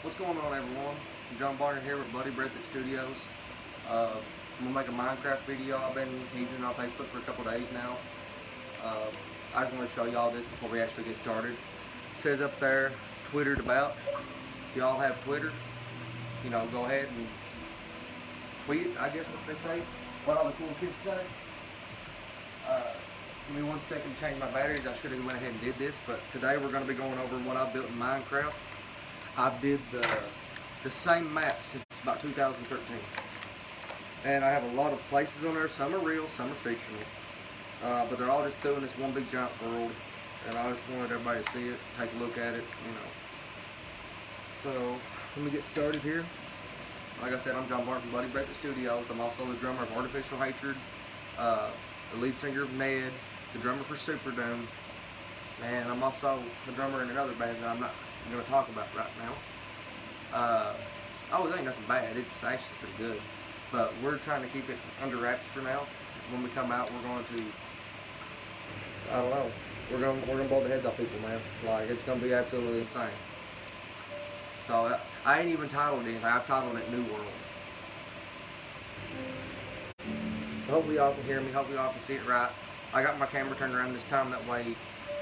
What's going on, everyone? I'm John Barner here with Buddy Breath at Studios. I'm gonna make a Minecraft video. I've been teasing it on Facebook for a couple days now. I just want to show y'all this before we actually get started. It says up there, Twittered about. If y'all have Twitter, go ahead and tweet it, I guess what they say. What all the cool kids say. Give me 1 second to change my batteries. I should have went ahead and did this, but today we're going to be going over what I built in Minecraft. I did the same map since about 2013. And I have a lot of places on there. Some are real, some are fictional. But they're all just doing this one big giant world. And I just wanted everybody to see it, take a look at it, So, let me get started here. Like I said, I'm John Barton from Buddy Breath Studios. I'm also the drummer of Artificial Hatred, the lead singer of Ned, the drummer for Super Doom, and I'm also the drummer in another band that I'm not going to talk about right now. Oh, it ain't nothing bad. It's actually pretty good. But we're trying to keep it under wraps for now. When we come out, we're going to, I don't know, we're going to blow the heads off people, man. Like, it's going to be absolutely insane. So, I ain't even titled anything. I've titled it New World. Hopefully y'all can hear me. Hopefully y'all can see it right. I got my camera turned around this time. That way,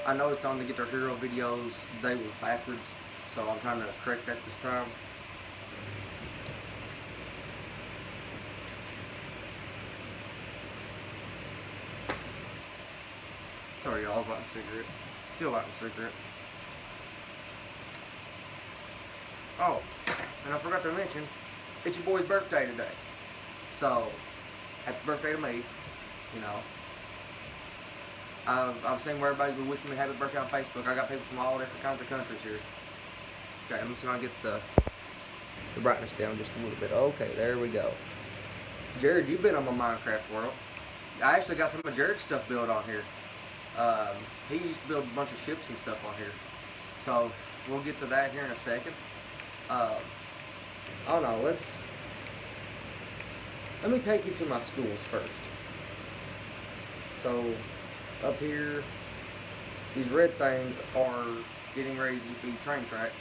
I noticed on the Guitar Hero videos, they was backwards. So I'm trying to correct that this time. Sorry y'all, I was lighting a cigarette. Still lighting a cigarette. Oh, and I forgot to mention, it's your boy's birthday today. So, happy birthday to me, I've seen where everybody's been wishing me happy birthday on Facebook. I got people from all different kinds of countries here. Okay, let me see if I can get the brightness down just a little bit. Okay, there we go. Jared, you've been on my Minecraft world. I actually got some of Jared's stuff built on here. He used to build a bunch of ships and stuff on here. So, we'll get to that here in a second. I don't know, let me take you to my schools first. So, up here, these red things are getting ready to be train tracks.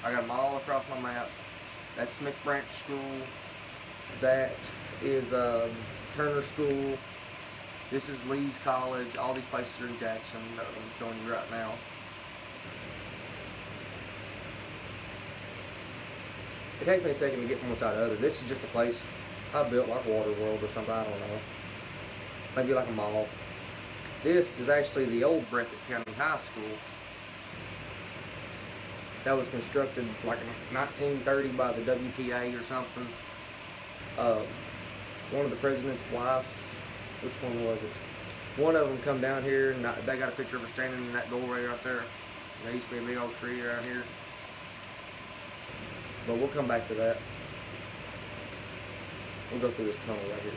I got them all across my map. That's Smith Branch School. That is Turner School. This is Lee's College. All these places are in Jackson that I'm showing you right now. It takes me a second to get from one side to the other. This is just a place I built, like Waterworld or something, I don't know. Maybe like a mall. This is actually the old Breathitt County High School. That was constructed like in 1930 by the WPA or something. One of the president's wives, which one was it? One of them come down here and they got a picture of her standing in that doorway right there. There used to be a big old tree around here. But we'll come back to that. We'll go through this tunnel right here.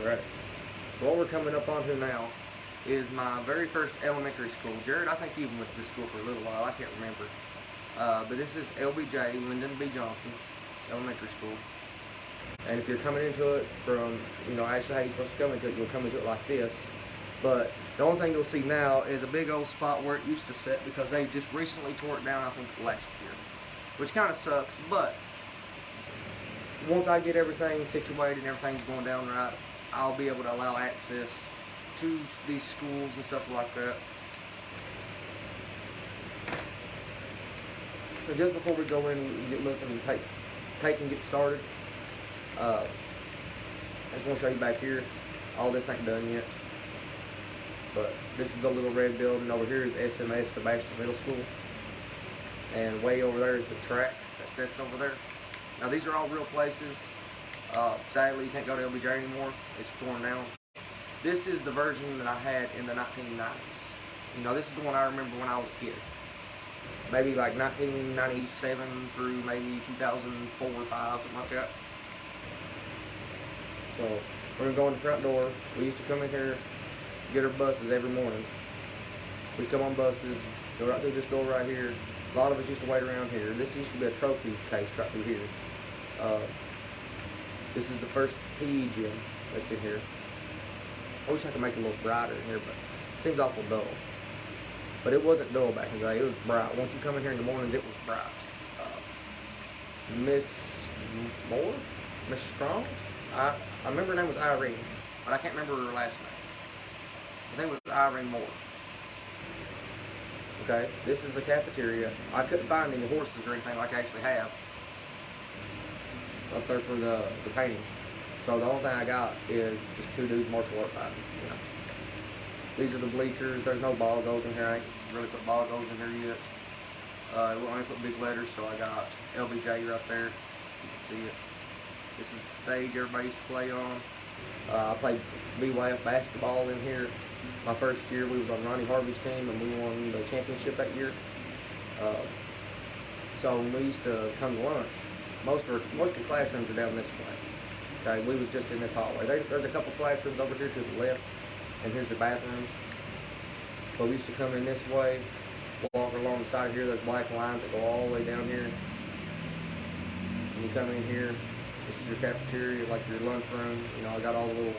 Alright. So what we're coming up onto now is my very first elementary school. Jared, I think you even went to this school for a little while. I can't remember. But this is LBJ, Lyndon B. Johnson Elementary School. And if you're coming into it from, actually how you're supposed to come into it, you'll come into it like this. But the only thing you'll see now is a big old spot where it used to sit because they just recently tore it down, I think, last year. Which kind of sucks, but once I get everything situated and everything's going down right, I'll be able to allow access to these schools and stuff like that. So just before we go in and get looking and take and get started, I just want to show you back here. All this ain't done yet. But this is the little red building. Over here is SMS, Sebastian Middle School. And way over there is the track that sits over there. Now these are all real places. Sadly, you can't go to LBJ anymore. It's torn down. This is the version that I had in the 1990s. This is the one I remember when I was a kid. Maybe like 1997 through maybe 2004 or 5, something like that. So, we're going to go in the front door. We used to come in here, get our buses every morning. We used to come on buses, go right through this door right here. A lot of us used to wait around here. This used to be a trophy case right through here. This is the first PE gym that's in here. I wish I could make it a little brighter in here, but it seems awful dull. But it wasn't dull back in the day. It was bright. Once you come in here in the mornings, it was bright. Miss Moore? Miss Strong? I remember her name was Irene, but I can't remember her last name. I think it was Irene Moore. Okay, this is the cafeteria. I couldn't find any horses or anything like I actually have up there for the painting. So the only thing I got is just two dudes martial art fighting. You know. These are the bleachers. There's no ball goals in here. I ain't really put ball goals in here yet. We only put big letters, so I got LBJ right there. You can see it. This is the stage everybody used to play on. I played BYF basketball in here. My first year, we was on Ronnie Harvey's team, and we won the championship that year. So when we used to come to lunch, most of the classrooms are down this way. Okay, we was just in this hallway. There's a couple classrooms over here to the left, and here's the bathrooms. But we used to come in this way, walk along the side here. There's black lines that go all the way down here. When you come in here, this is your cafeteria, like your lunchroom. You know, I got all the little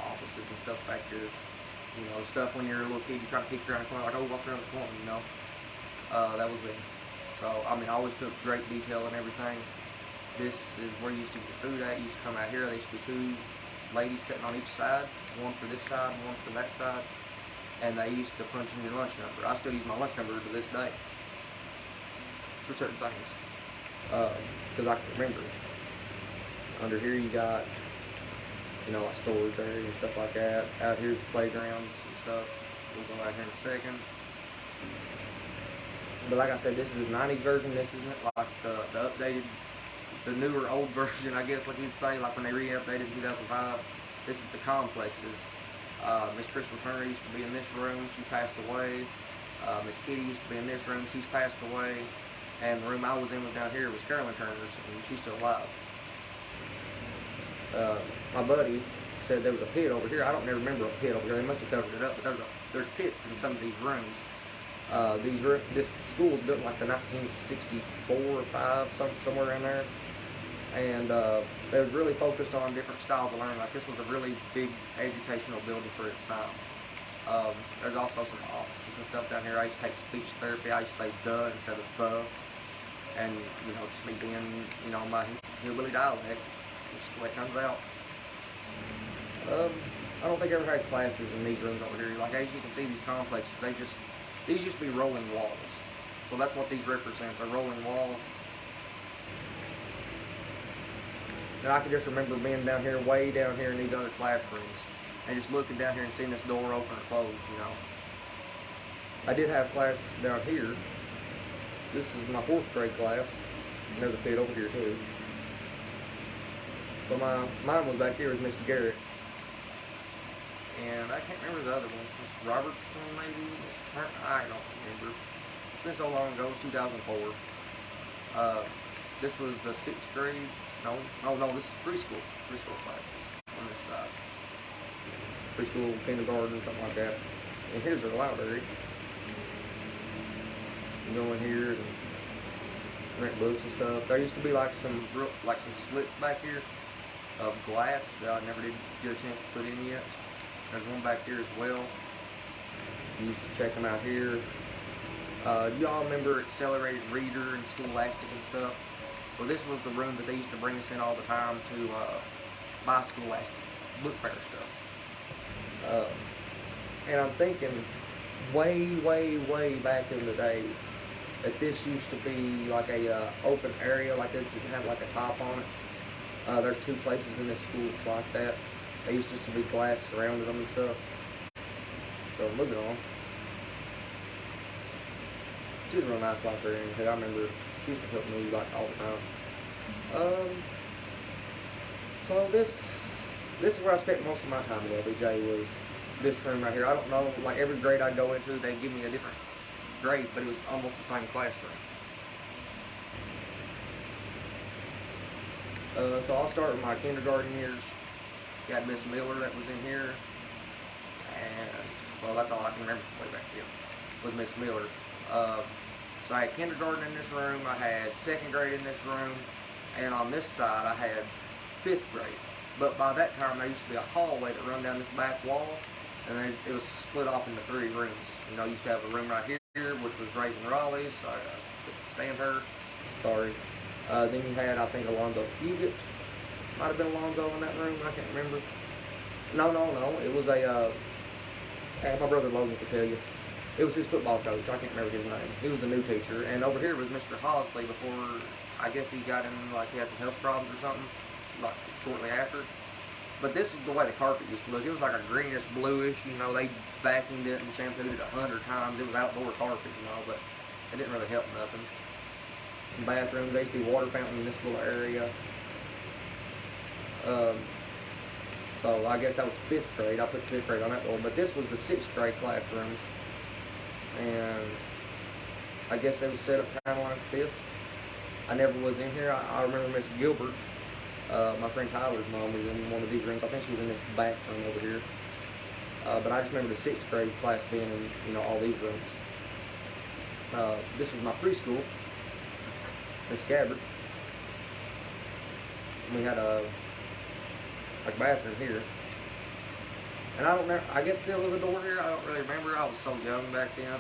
offices and stuff back here. You know, stuff when you're a little kid, you try to peek around the corner, like, oh, what's around the corner, you know? That was me. So, I mean, I always took great detail and everything. This is where you used to get your food at. You used to come out here. There used to be two ladies sitting on each side, one for this side and one for that side. And they used to punch in your lunch number. I still use my lunch number to this day for certain things, because I can remember it. Under here you got, you know, like storage area and stuff like that. Out here's the playgrounds and stuff. We'll go out here in a second. But like I said, this is the 90s version. This isn't like the updated, the newer old version, I guess what you'd say, like when they re-updated in 2005. This is the complexes. Miss Crystal Turner used to be in this room. She passed away. Miss Kitty used to be in this room. She's passed away. And the room I was in was down here. It was Carolyn Turner's, and she's still alive. My buddy said there was a pit over here. I don't never remember a pit over here. They must have covered it up, but there's pits in some of these rooms. This school was built in like the 1964 or 5, somewhere in there, and they was really focused on different styles of learning. Like this was a really big educational building for its time. There's also some offices and stuff down here. I used to take speech therapy. I used to say "the" instead of "the," and you know, just me being, you know, my hillbilly dialect. Just the way it comes out. I don't think I ever had classes in these rooms over here. Like as you can see, these complexes, these used to be rolling walls. So that's what these represent. They're rolling walls. And I can just remember being down here, way down here in these other classrooms, and just looking down here and seeing this door open or closed, you know. I did have class down here. This is my 4th grade class. And there's a pit over here too. But mine was back here with Miss Garrett. And I can't remember the other ones. Miss Robertson, maybe? Miss Turner? I don't remember. It's been so long ago. It was 2004. This was the 6th grade. No, this is preschool. Preschool classes on this side. Preschool, kindergarten, something like that. And here's our library. You go in here and rent books and stuff. There used to be like some slits back here of glass that I never did get a chance to put in yet. There's one back here as well. You used to check them out here. You all remember Accelerated Reader and Scholastic and stuff? Well, this was the room that they used to bring us in all the time to buy Scholastic book fair stuff. And I'm thinking way back in the day that this used to be like a open area, like it didn't have like a top on it. There's 2 places in this school that's like that. They used to be glass surrounding them and stuff. So moving on. She's a real nice librarian. I remember she used to help me like all the time. So this is where I spent most of my time at LBJ, was this room right here. I don't know, like every grade I go into, they give me a different grade, but it was almost the same classroom. So I'll start with my kindergarten years. Got Miss Miller that was in here, and well, that's all I can remember from way back then was Miss Miller. So I had kindergarten in this room, I had 2nd grade in this room, and on this side I had 5th grade. But by that time, there used to be a hallway that run down this back wall, and then it was split off into 3 rooms. You know, used to have a room right here, which was Raven Raleigh's. I couldn't stand her. Sorry. Then you had, I think, Alonzo Fugit. Might have been Alonzo in that room. I can't remember. No. It was my brother Logan could tell you. It was his football coach. I can't remember his name. He was a new teacher. And over here was Mr. Hosley before, I guess he got in, like he had some health problems or something, like shortly after. But this is the way the carpet used to look. It was like a greenish, bluish, you know, they vacuumed it and shampooed it 100 times. It was outdoor carpet, you know, but it didn't really help nothing. Some bathrooms. There used to be a water fountain in this little area. So I guess that was 5th grade. I put 5th grade on that door. But this was the 6th grade classrooms. And I guess they was set up kind of like this. I never was in here. I remember Miss Gilbert, my friend Tyler's mom, was in one of these rooms. I think she was in this back room over here. But I just remember the 6th grade class being in, you know, all these rooms. This was my preschool, Miss Gabbard. We had a bathroom here. And I don't remember, I guess there was a door here, I don't really remember. I was so young back then.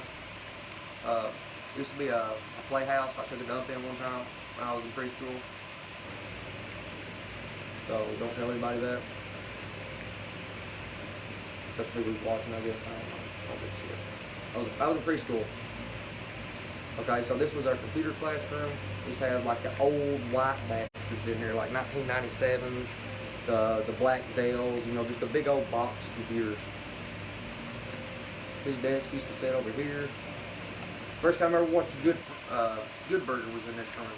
It used to be a playhouse. I took a dump in one time when I was in preschool. So don't tell anybody that. Except people who's watching, I guess. I don't know. I don't give a shit. I was in preschool. Okay, so this was our computer classroom. We used to have like the old white bastards in here, like 1997s, the black Dells, you know, just the big old box computers. His desk used to sit over here. First time I ever watched Good Burger was in this room.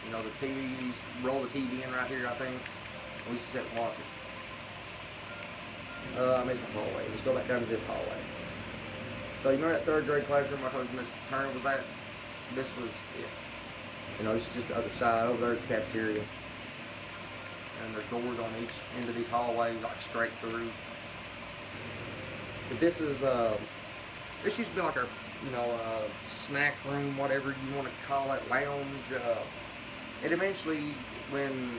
You know, the TV, you used to roll the TV in right here, I think. We used to sit and watch it. I missed my hallway. Let's go back down to this hallway. So you remember that 3rd grade classroom I told you Miss Turner was at? This was it. You know, this is just the other side. Over there's the cafeteria. And there's doors on each end of these hallways, like straight through. But this is, this used to be like a, you know, snack room, whatever you want to call it, lounge. It eventually, when,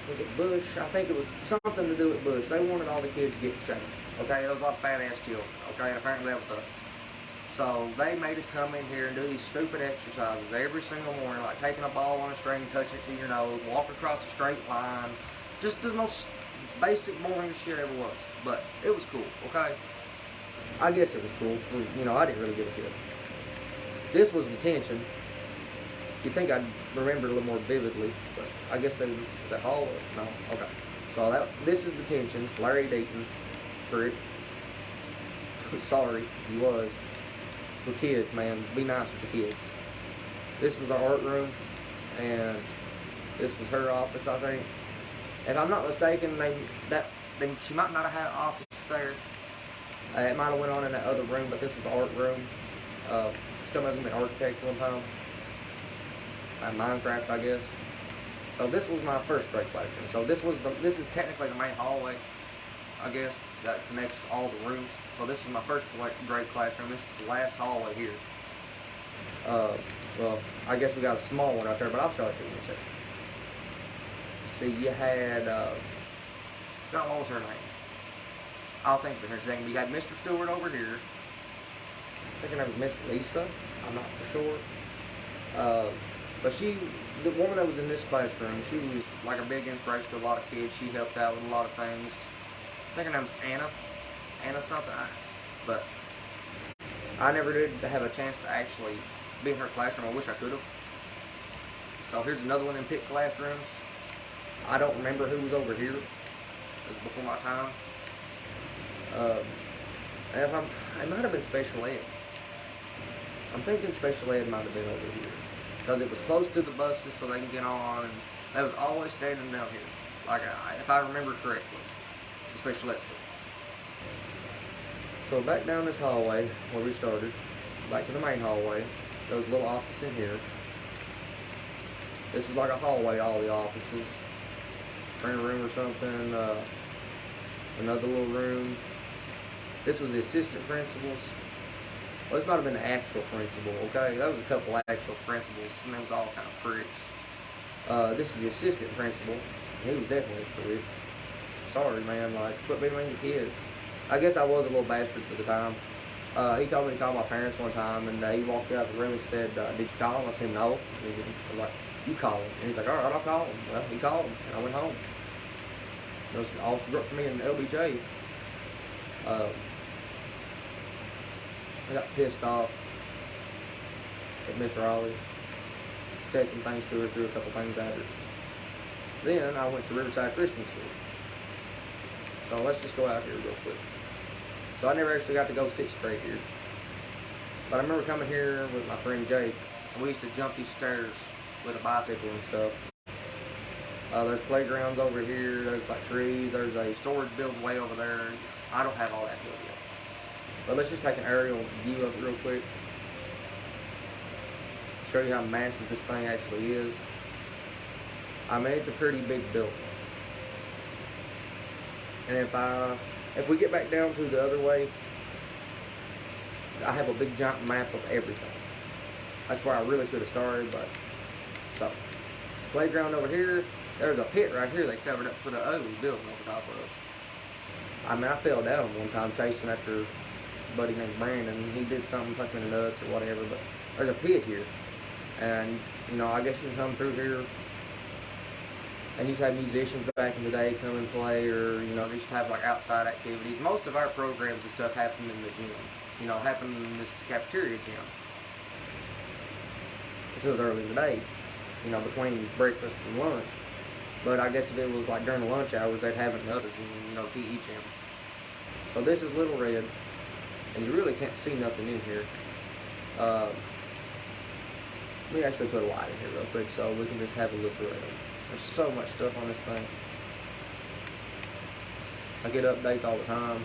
was it Bush? I think it was something to do with Bush. They wanted all the kids to get in shape. Okay, there was a lot of fat ass children. Okay, and apparently that was us. So they made us come in here and do these stupid exercises every single morning, like taking a ball on a string, touching it to your nose, walk across a straight line. Just the most basic, boring shit ever was. But it was cool, okay? I guess it was cool for, you know, I didn't really give a shit. This was detention. You'd think I'd remember it a little more vividly, but I guess was that hall? No? Okay. So this is detention. Larry Deaton, prick. Sorry, he was. For kids, man, be nice with the kids. This was our art room, and this was her office, I think. If I'm not mistaken, then she might not have had an office there. It might have went on in that other room, but this was the art room. She told me I was going to be an architect one time. Minecraft, I guess. So this was my 1st grade classroom. So this is technically the main hallway, I guess, that connects all the rooms. So this is my 1st grade classroom. This is the last hallway here. Well, I guess we got a small one out there, but I'll show it to you in a second. See, you had, what was her name? I'll think of her second. We got Mr. Stewart over here. I think her name was Miss Lisa. I'm not for sure. But the woman that was in this classroom, she was like a big inspiration to a lot of kids. She helped out with a lot of things. I think her name was Anna something. But I never did have a chance to actually be in her classroom. I wish I could have. So here's another one in Pitt classrooms. I don't remember who was over here. It was before my time. It might have been special ed. I'm thinking special ed might have been over here. Because it was close to the buses so they can get on, and they was always standing down here. Like, if I remember correctly, the special ed students. So back down this hallway where we started, back to the main hallway. There was a little office in here. This was like a hallway to all the offices. Printer room or something. Another little room. This was the assistant principals. Well, this might have been the actual principal, okay? That was a couple actual principals, and they was all kind of pricks. This is the assistant principal. He was definitely a prick. Sorry, man. Like, quit being mean to kids. I guess I was a little bastard for the time. He told me to call my parents one time, and he walked out of the room and said, "Did you call him?" I said, "No." I was like, "You call him." And he's like, "All right, I'll call him." Well, he called him, and I went home. It was all she wrote for me in LBJ. I got pissed off at Miss Raleigh. Said some things to her, threw a couple things at her. Then I went to Riverside Christian School. So let's just go out here real quick. So I never actually got to go 6th grade here. But I remember coming here with my friend Jake, and we used to jump these stairs with a bicycle and stuff. There's playgrounds over here, there's like trees, there's a storage building way over there. I don't have all that built yet. But let's just take an aerial view of it real quick. Show you how massive this thing actually is. I mean, it's a pretty big building. And if we get back down to the other way, I have a big giant map of everything. That's where I really should have started, but so playground over here, there's a pit right here they covered up, put an ugly building over top of. I mean, I fell down one time chasing after a buddy named Brandon. He did something, punched me in the nuts or whatever, but there's a pit here. And, you know, I guess you can come through here. And you used to have musicians back in the day come and play, or, you know, they used to have like outside activities. Most of our programs and stuff happened in the gym. You know, happened in this cafeteria gym. If it was early in the day, you know, between breakfast and lunch. But I guess if it was like during the lunch hours, they'd have it in the other gym, you know, PE gym. So this is Little Red, and you really can't see nothing in here. Let me actually put a light in here real quick so we can just have a look around. There's so much stuff on this thing. I get updates all the time.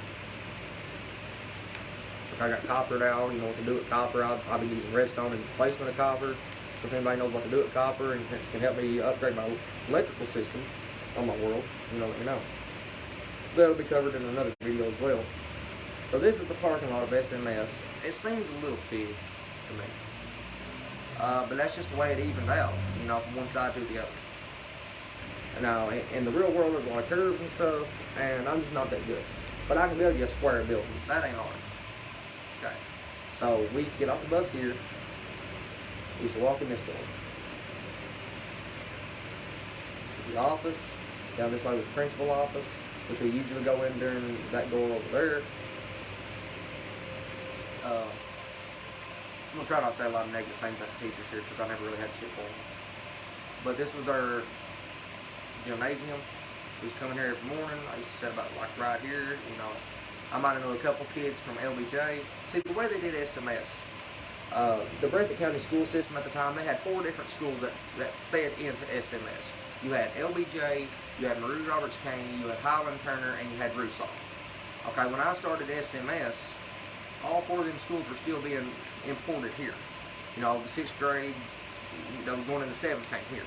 If I got copper now, you know what to do with copper. I'll be using redstone in replacement of copper. So if anybody knows what to do with copper and can help me upgrade my electrical system on my world, you know, let me know. That'll be covered in another video as well. So this is the parking lot of SMS. It seems a little big to me. But that's just the way it evens out, you know, from one side to the other. Now, in the real world, there's a lot of curves and stuff, and I'm just not that good. But I can build you a square building. That ain't hard. Okay. So, we used to get off the bus here. We used to walk in this door. This was the office. Down this way was the principal office, which we usually go in during that door over there. I'm going to try not to say a lot of negative things about the teachers here, because I never really had shit for them. But this was our gymnasium. We was coming here every morning. I used to sit about like right here, you know. I might have known a couple kids from LBJ. See, the way they did SMS, the Breathitt County school system at the time, they had 4 different schools that fed into SMS. You had LBJ, you had Marie Roberts Caney, you had Highland Turner, and you had Russaw. Okay, when I started SMS, all 4 of them schools were still being imported here. You know, the 6th grade that was going into 7th came here.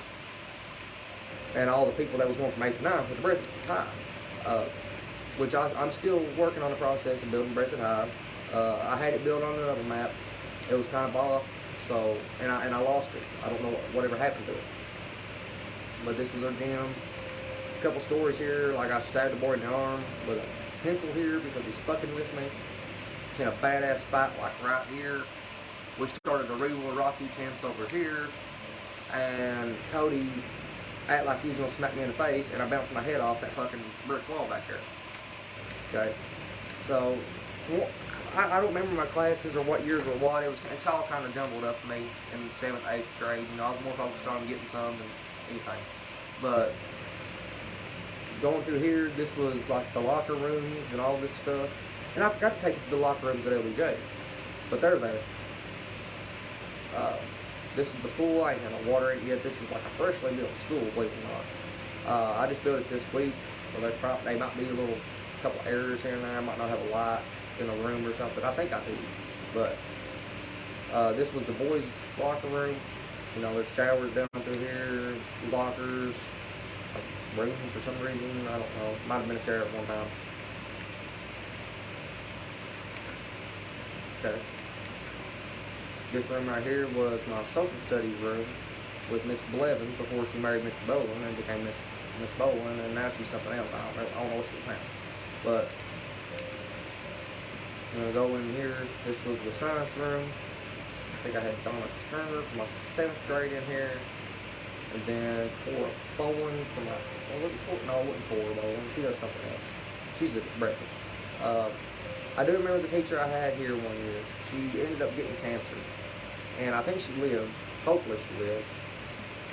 And all the people that was going from 8th to 9th for the Breathitt High. Which I'm still working on the process of building Breathitt High. I had it built on another map. It was kind of off, so, and I lost it. I don't know whatever happened to it. But this was our gym. A couple stories here, like I stabbed a boy in the arm with a pencil here because he's fucking with me. It's in a badass fight like right here. We started the Real Rocky chants over here, and Cody acted like he was gonna smack me in the face, and I bounced my head off that fucking brick wall back there. Okay, so I don't remember my classes or what years or what. It's all kind of jumbled up to me in 7th, 8th grade. You know, I was more focused on getting some than anything. But going through here, this was like the locker rooms and all this stuff. And I forgot to take it to the locker rooms at LBJ, but they're there. This is the pool. I ain't had no water in it yet. This is like a freshly built school, believe it or not. I just built it this week, so they might be a couple errors here and there. I might not have a light in a room or something. I think I do, but this was the boys' locker room. You know, there's showers down through here, lockers, rooms for some reason. I don't know. Might have been a shower at one time. Okay. This room right here was my social studies room with Miss Blevins before she married Mr. Boland and became Miss Miss Bowen, and now she's something else. I don't know what she is now. But I'm gonna go in here. This was the science room. I think I had Donna Turner for my 7th grade in here, and then Cora Bowen for my, well, was it Cora? No, it wasn't Cora Bowen. She does something else. She's at Breathitt. I do remember the teacher I had here one year. She ended up getting cancer, and I think she lived. Hopefully she lived.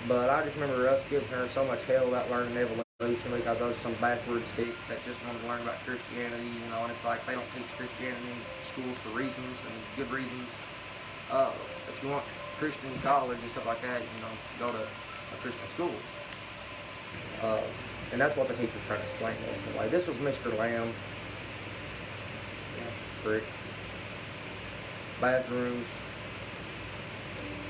But I just remember us giving her so much hell about learning evolution because those some backwards hick that just wanted to learn about Christianity, you know, and it's like they don't teach Christianity in schools for reasons and good reasons. If you want Christian college and stuff like that, you know, go to a Christian school. And that's what the teacher's trying to explain to us in a way. This was Mr. Lamb. Brick. Bathrooms.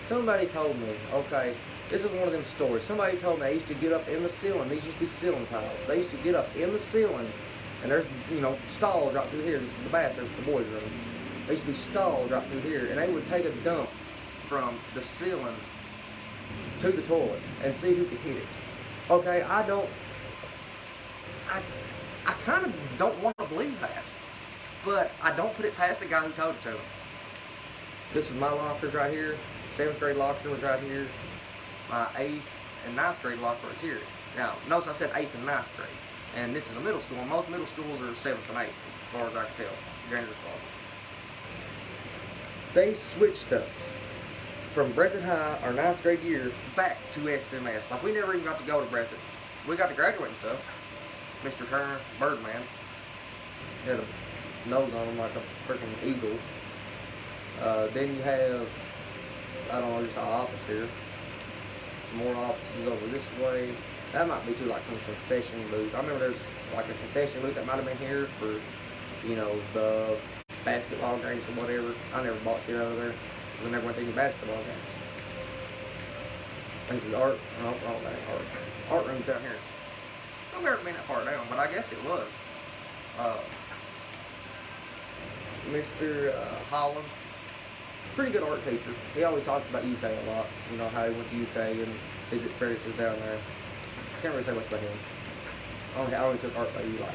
Somebody told me, okay, this is one of them stories. Somebody told me they used to get up in the ceiling. These used to be ceiling tiles. They used to get up in the ceiling, and there's, you know, stalls right through here. This is the bathroom for the boys' room. There used to be stalls right through here, and they would take a dump from the ceiling to the toilet and see who could hit it. Okay, I kind of don't want to believe that, but I don't put it past the guy who told it to them. This was my lockers right here. 7th grade locker was right here. My 8th and 9th grade locker was here. Now, notice I said 8th and 9th grade, and this is a middle school. Most middle schools are 7th and 8th, as far as I can tell. Granger's Closet. They switched us from Breathitt High, our 9th grade year, back to SMS. Like, we never even got to go to Breathitt. We got to graduate and stuff. Mr. Turner, Birdman, he had a nose on him like a freaking eagle. Then you have, I don't know, just our office here. Some more offices over this way. That might be too, like some concession booth. I remember there's like a concession booth that might have been here for, you know, the basketball games or whatever. I never bought shit out of there because I never went to any basketball games. This is art. Oh, that ain't art. Art room's down here. I've never been that far down, but I guess it was. Mr. Holland, pretty good art teacher. He always talked about UK a lot. You know, how he went to UK and his experiences down there. I can't really say much about him. I only took art by Eli.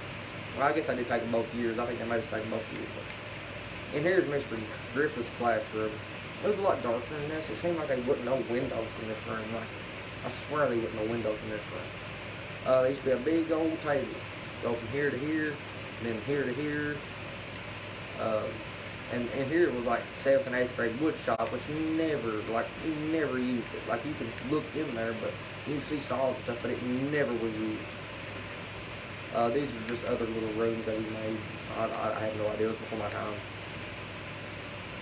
Well, I guess I did take them both years. I think I might have taken both years. But. And here's Mr. Griffith's classroom. It was a lot darker than this. It seemed like there wasn't no windows in this room. Like, I swear there wasn't no windows in this room. There used to be a big old table. Go from here to here, and then here to here. And here it was like 7th and 8th grade wood shop, which never used it. Like, you could look in there, but you see saws and stuff, but it never was used. These are just other little rooms that we made. I had no idea. It was before my time.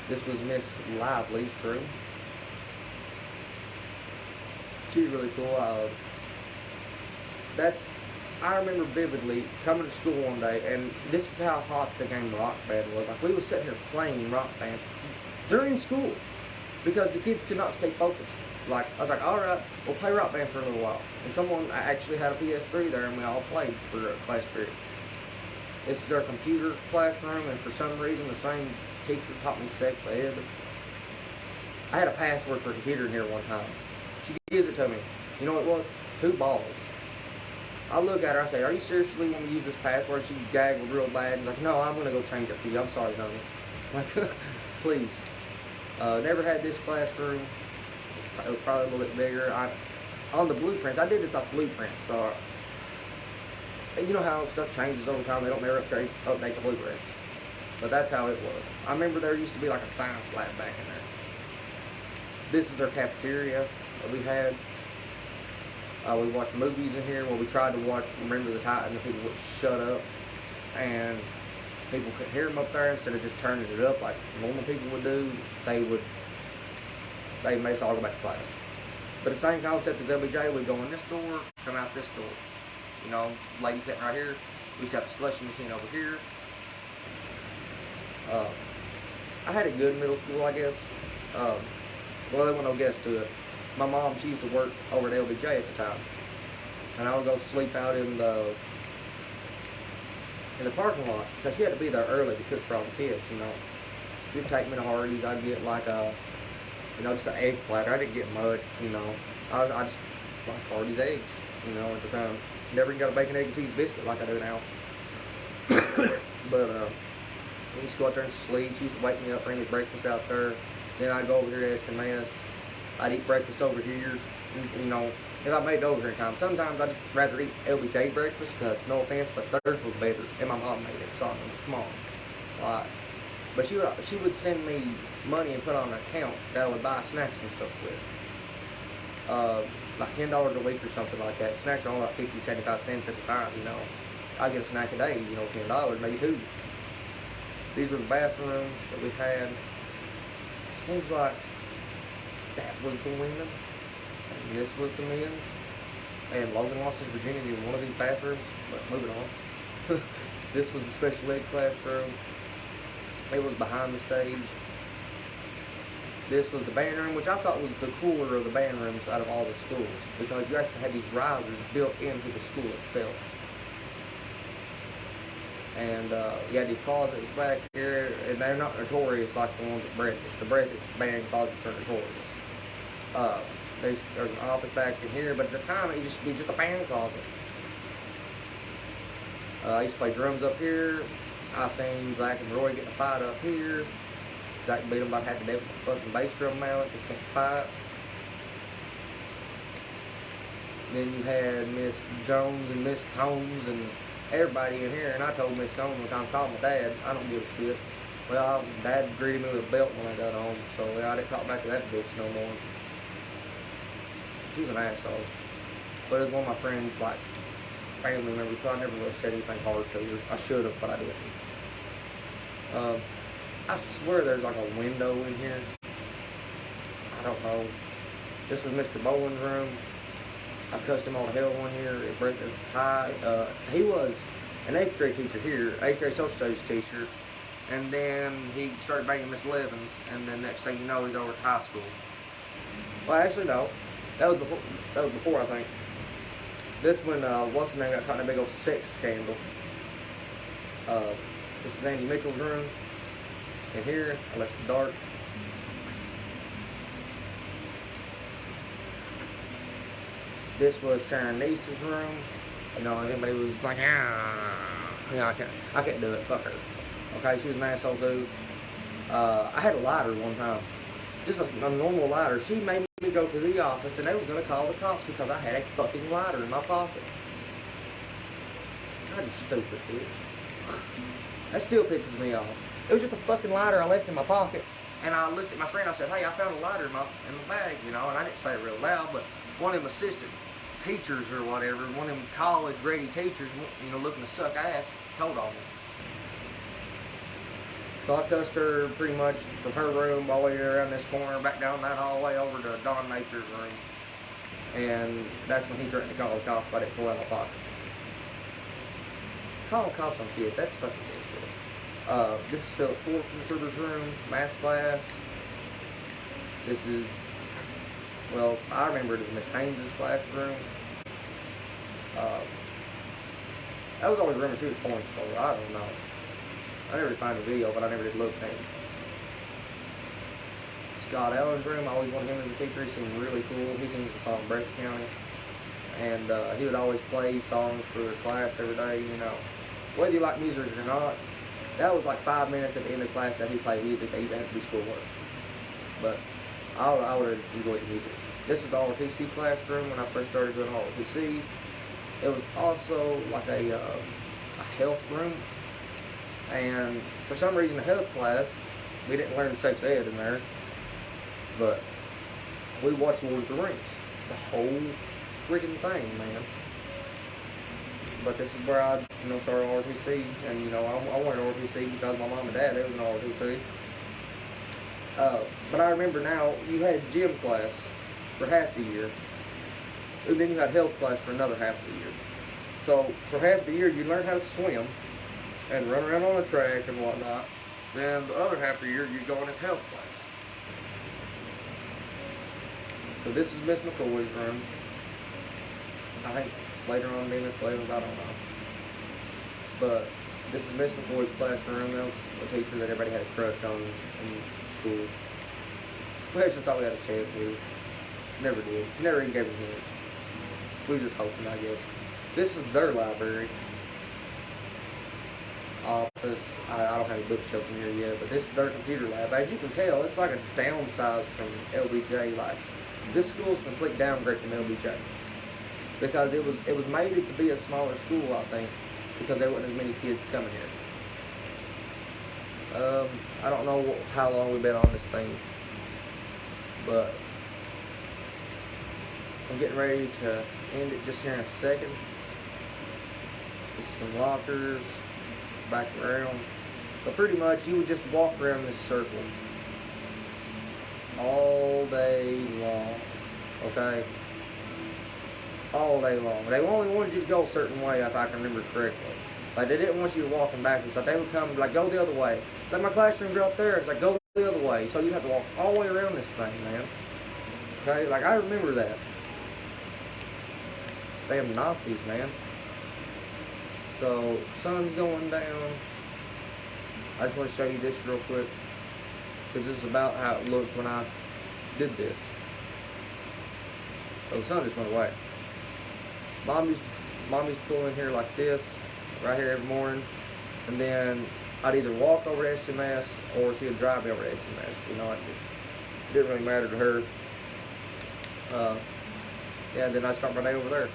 This was Miss Lively's room. She was really cool. I remember vividly coming to school one day, and this is how hot the game Rock Band was. Like, we was sitting here playing Rock Band during school because the kids could not stay focused. Like, I was like, all right, we'll play Rock Band for a little while. And someone actually had a PS3 there, and we all played for a class period. This is our computer classroom, and for some reason, the same teacher taught me sex ed. I had a password for a computer in here one time. She gives it to me. You know what it was? 2 balls. I look at her, I say, are you seriously want to use this password? She gaggled real bad and like, no, I'm going to go change it for you. I'm sorry, honey. Like, please. Never had this classroom. It was probably a little bit bigger. On the blueprints, I did this off blueprints. So, you know how stuff changes over time. They don't never update the blueprints. But that's how it was. I remember there used to be like a science lab back in there. This is their cafeteria that we had. We watched movies in here. Well, we tried to watch Remember the Titans, and people would shut up, and people couldn't hear them up there. Instead of just turning it up like normal people would do, they made us all go back to class. But the same concept as LBJ, we go in this door, come out this door. You know, lady sitting right here. We used to have a slushing machine over here. I had a good middle school, I guess. Well, there wasn't no guest to it. My mom, she used to work over at LBJ at the time, and I would go sleep out in the parking lot because she had to be there early to cook for all the kids. You know, she'd take me to Hardee's. I'd get like just an egg platter. I didn't get much. You know, I just like Hardee's eggs. You know, at the time. Never even got a bacon, egg, and cheese biscuit like I do now. But we used to go out there and sleep. She used to wake me up, bring me breakfast out there. Then I'd go over here to SMS. I'd eat breakfast over here. And, you know, if I made it over here in time. Sometimes I just rather eat LBJ breakfast because, no offense, but theirs was better. And my mom made it, so come on. Like, but she would send me money and put on an account that I would buy snacks and stuff with. Like $10 a week or something like that. Snacks are only like 50, 75 cents at the time, you know. I'd get a snack a day, you know, $10, maybe $2. These were the bathrooms that we had. It seems like that was the women's, and this was the men's. And Logan lost his virginity in one of these bathrooms, but moving on. This was the special ed classroom. It was behind the stage. This was the band room, which I thought was the cooler of the band rooms out of all the schools, because you actually had these risers built into the school itself. And you had these closets back here, and they're not notorious like the ones at Breathitt. The Breathitt band closets are notorious. There's an office back in here, but at the time it used to be just a band closet. I used to play drums up here. I seen Zach and Roy getting a fight up here. Zach beat them about half to death with a fucking bass drum mallet. They can't fight. Then you had Miss Jones and Miss Combs and everybody in here, and I told Miss Combs one time, call my dad. I don't give a shit. Well, Dad greeted me with a belt when I got home, so I didn't talk back to that bitch no more. She was an asshole. But it was one of my friends, like, family members, so I never really said anything hard to her. I should have, but I didn't. I swear there's like a window in here. I don't know. This was Mr. Boland's room. I cussed him all to hell one year at Breathitt High. He was an 8th grade teacher here, 8th grade social studies teacher, and then he started banging Miss Blevins, and then next thing you know, he's over at high school. Well, actually, no. That was before, I think. That's when, what's his name got caught in a big old sex scandal. This is Andy Mitchell's room. In here, I left it dark. This was Sharon Niece's room. You know, anybody was like, you know, I can't do it, fuck her. Okay, she was an asshole too. I had a lighter one time. Just a normal lighter. She made me go to the office and they was gonna call the cops because I had a fucking lighter in my pocket. God, you stupid bitch. That still pisses me off. It was just a fucking lighter I left in my pocket. And I looked at my friend, I said, hey, I found a lighter in my bag, you know, and I didn't say it real loud, but one of them assistant teachers or whatever, one of them college-ready teachers, you know, looking to suck ass, told on me. So I cussed her pretty much from her room all the way around this corner, back down that hallway over to Don Maker's room. And that's when he threatened to call the cops if I didn't pull out my pocket. Calling cops on kids, that's fucking bullshit. This is Philip Schwarzenegger's room, math class. This is, well, I remember it as Miss Haynes' classroom. That was always a rumor she was a porn star. I don't know. I never did find a video, but I never did look at it. Scott Allen's room, I always wanted him as a teacher. He seemed really cool. He sings a song in Breathitt County. And he would always play songs for the class every day, you know. Whether you like music or not, that was like 5 minutes at the end of class that he played music that you didn't have to do schoolwork. But I would have enjoyed the music. This was the ROTC classroom when I first started doing ROTC. It was also like a health room. And for some reason, the health class, we didn't learn sex ed in there, but we watched Lord of the Rings, the whole freaking thing, man. But this is where I, you know, started ROTC, and you know, I wanted ROTC because my mom and dad, they was in ROTC. But I remember now, you had gym class for half the year, and then you had health class for another half the year. So for half the year, you learn how to swim and run around on the track and whatnot. Then the other half of the year, you go in his health class. So this is Miss McCoy's room. I think later on, Miss Blevins, I don't know. But this is Miss McCoy's classroom. That was a teacher that everybody had a crush on in school. We actually thought we had a chance with her. Never did. She never even gave me hints. We were just hoping, I guess. This is their library. Office. I don't have any bookshelves in here yet, but this is their computer lab. As you can tell, it's like a downsize from LBJ. Like, this school is a complete downgrade from LBJ because it was made to be a smaller school, I think, because there wasn't as many kids coming here. I don't know how long we've been on this thing, but I'm getting ready to end it just here in a second. Just some lockers, back around. But pretty much you would just walk around this circle all day long, okay? All day long. They only wanted you to go a certain way, if I can remember correctly. Like, they didn't want you to walking backwards. Like, they would come, like, go the other way. It's like, my classroom's right there. It's like, go the other way. So you have to walk all the way around this thing, man. Okay? Like, I remember that. Damn Nazis, man. So, sun's going down. I just want to show you this real quick, because this is about how it looked when I did this. So the sun just went away. Mom used to pull in here like this, right here every morning, and then I'd either walk over to SMS or she'd drive me over to SMS. You know, it didn't really matter to her. Yeah, then I start my day over there.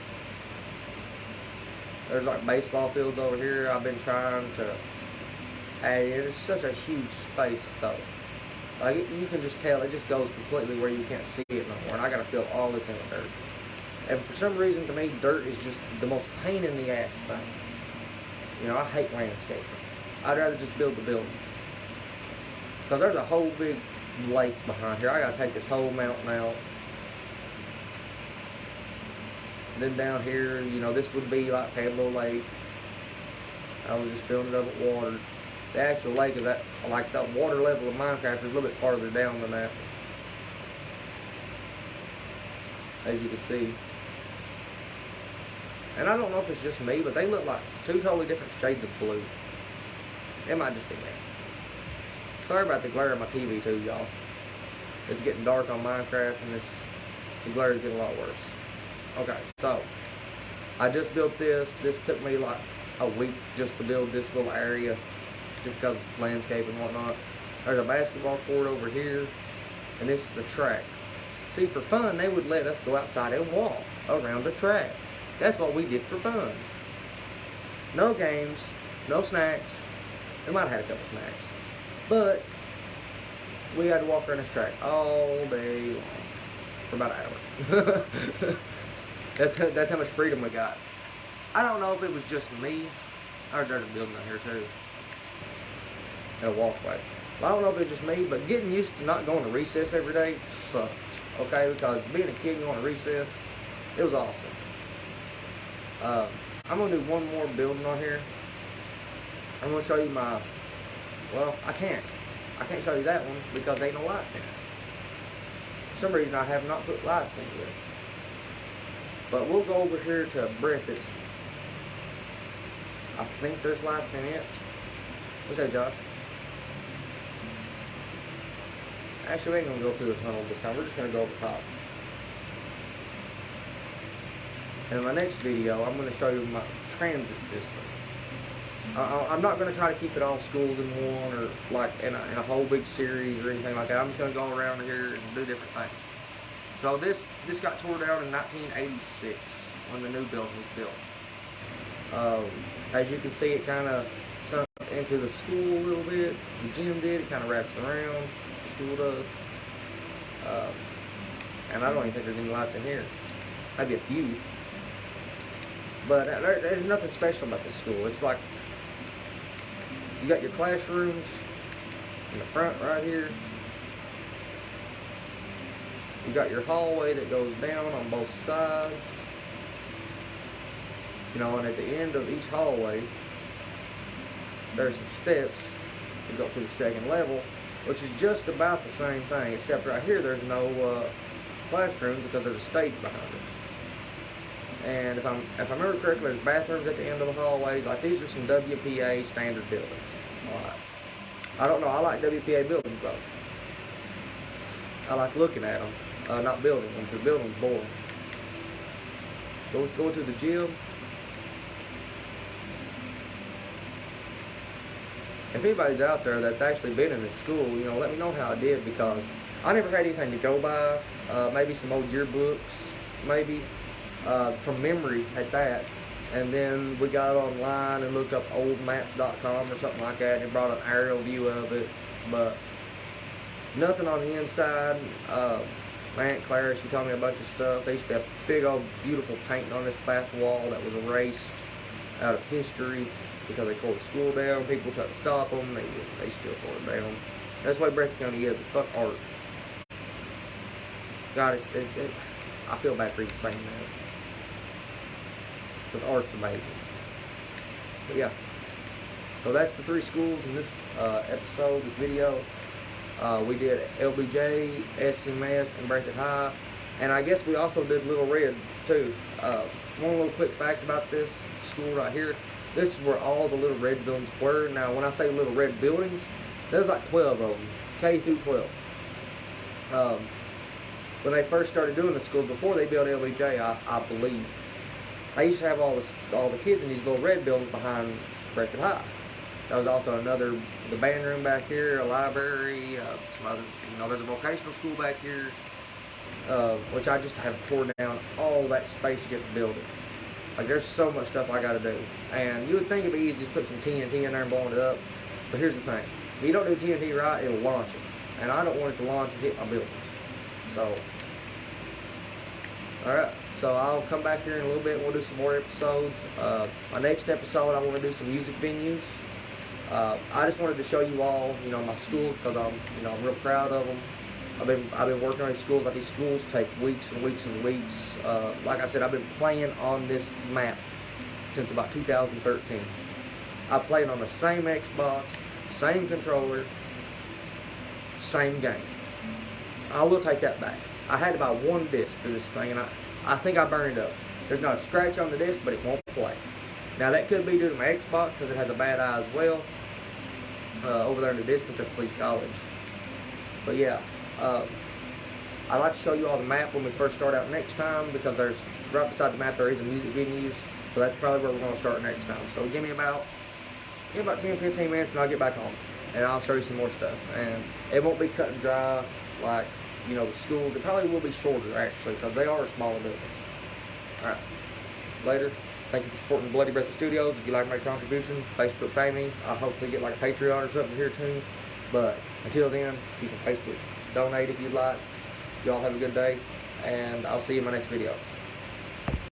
There's like baseball fields over here. I've been trying to add in. It's such a huge space though. Like, you can just tell it just goes completely where you can't see it no more. And I gotta fill all this in with dirt. And for some reason, to me, dirt is just the most pain in the ass thing. You know, I hate landscaping. I'd rather just build the building. Because there's a whole big lake behind here. I gotta take this whole mountain out. Then down here, you know, this would be like Pablo Lake. I was just filling it up with water. The actual lake is at, like, the water level of Minecraft is a little bit farther down than that, as you can see. And I don't know if it's just me, but they look like two totally different shades of blue. It might just be me. Sorry about the glare on my TV too, y'all. It's getting dark on Minecraft, and the glare is getting a lot worse. Okay, so I just built this. This took me like a week just to build this little area, just because of landscape and whatnot. There's a basketball court over here, and this is a track. See, for fun, they would let us go outside and walk around the track. That's what we did for fun. No games, no snacks. We might have had a couple snacks, but we had to walk around this track all day long for about an hour. That's how much freedom we got. I don't know if it was just me. There's a building out here too, and a walkway. Well, I don't know if it's just me, but getting used to not going to recess every day sucked. Okay, because being a kid going to recess, it was awesome. I'm gonna do one more building on here. I'm gonna show you my. Well, I can't show you that one because there ain't no lights in it. For some reason, I have not put lights into it. But we'll go over here to Breathitt. I think there's lights in it. What's that, Josh? Actually, we ain't gonna go through the tunnel this time. We're just gonna go over top. And in my next video, I'm gonna show you my transit system. I'm not gonna try to keep it all schools in one or like in a whole big series or anything like that. I'm just gonna go around here and do different things. So this got torn down in 1986 when the new building was built. As you can see, it kind of sunk into the school a little bit. The gym did. It kind of wraps around. The school does. And I don't even think there's any lights in here. Maybe a few. But there's nothing special about this school. It's like you got your classrooms in the front right here. You got your hallway that goes down on both sides. You know, and at the end of each hallway, there's some steps to go to the second level, which is just about the same thing, except right here there's no classrooms because there's a stage behind it. And if I remember correctly, there's bathrooms at the end of the hallways. Like, these are some WPA standard buildings. Alright. I don't know, I like WPA buildings though. I like looking at them, not building them, because building's boring. So let's go to the gym. If anybody's out there that's actually been in this school, you know, let me know how I did, because I never had anything to go by. Maybe some old yearbooks, maybe, from memory at that. And then we got online and looked up oldmaps.com or something like that, and it brought an aerial view of it, but nothing on the inside. My Aunt Clara, she told me a bunch of stuff. There used to be a big old beautiful painting on this back wall that was erased out of history because they tore the school down. People tried to stop them. They still tore it down. That's the way Breathitt County is. It's fuck art. God, I feel bad for you saying that, because art's amazing. But yeah, so that's the 3 schools in this episode, this video. We did LBJ, SMS, and Breathitt High, and I guess we also did Little Red too. One little quick fact about this school right here: this is where all the Little Red buildings were. Now, when I say Little Red buildings, there's like 12 of them, K through 12. When they first started doing the schools, before they built LBJ, I believe, they used to have all the kids in these Little Red buildings behind Breathitt High. There was also the band room back here, a library, some other, there's a vocational school back here, which I just have tore down all that space you have to build it. Like, there's so much stuff I got to do, and you would think it'd be easy to put some TNT in there and blowing it up, but here's the thing: if you don't do TNT right, it'll launch it, and I don't want it to launch and hit my buildings. So, alright, so I'll come back here in a little bit and we'll do some more episodes. My next episode, I want to do some music venues. I just wanted to show you all, my schools, because I'm real proud of them. I've been working on these schools. Like, these schools take weeks and weeks and weeks. Like I said, I've been playing on this map since about 2013. I played on the same Xbox, same controller, same game. I will take that back. I had to buy 1 disc for this thing, and I think I burned it up. There's not a scratch on the disc, but it won't play. Now, that could be due to my Xbox, because it has a bad eye as well. Over there in the distance, that's Lee's College. But yeah, I'd like to show you all the map when we first start out next time, because there's right beside the map there is a music venues, so that's probably where we're going to start next time. So give me about 10-15 minutes and I'll get back on, and I'll show you some more stuff. And it won't be cut and dry like the schools. It probably will be shorter, actually, because they are smaller buildings. Alright, later. Thank you for supporting Bloody Breathitt Studios. If you like my contribution, Facebook pay me. I'll hopefully get like a Patreon or something here too. But until then, you can Facebook donate if you'd like. Y'all have a good day, and I'll see you in my next video.